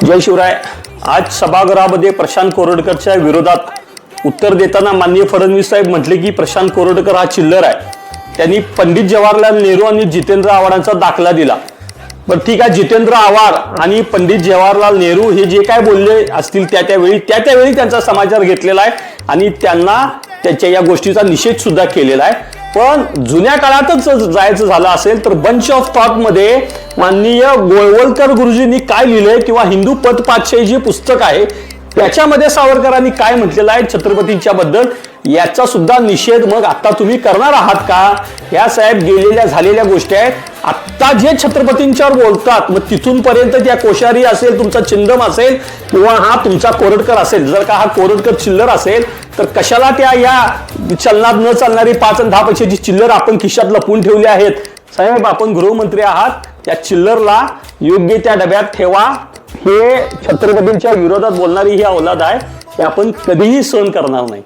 जय शिवराय। आज सभागृहामध्ये प्रशांत कोरडकरच्या विरोधात उत्तर देताना माननीय फडणवीस साहेब म्हटले की प्रशांत कोरडकर हा चिल्लर आहे। त्यांनी पंडित जवाहरलाल नेहरू आणि जितेंद्र आव्हाडांचा दाखला दिला। बरं ठीक आहे, जितेंद्र आव्हाड आणि पंडित जवाहरलाल नेहरू हे जे काय बोलले असतील त्यावेळी त्यांचा समाचार घेतलेला आहे आणि त्यांना त्याच्या या गोष्टीचा निषेध सुद्धा केलेला आहे। पण जुन्या काळातच जायचं झालं असेल तर बंच ऑफ थॉट मध्ये माननीय गोळवलकर गुरुजींनी काय लिहिलंय किंवा हिंदू पद पातशाही जे पुस्तक आहे त्याच्यामध्ये सावरकरांनी काय म्हटलेलं आहे छत्रपतींच्या बद्दल याचा सुद्धा निषेध मग आता तुम्ही करणार आहात का? या साहेब गेलेल्या झालेल्या गोष्टी आहेत। आता जे छत्रपतींच्यावर बोलतात मग तिथून पर्यंत त्या कोश्यारी असेल, तुमचा चिंदम असेल किंवा हा तुमचा कोरडकर असेल, जर का हा कोरडकर चिल्लर असेल तर कशाला त्या या चलनात न चालणारी 5 आणि 10 पैशाची चिल्लर आपण खिशात लपवून ठेवली आहेत? साहेब आपण गृहमंत्री आहात, त्या चिल्लरला योग्य त्या डब्यात ठेवा। हे छत्रपतींच्या विरोधात बोलणारी ही औलाद आहे, हे आपण कधीही सहन करणार नाही।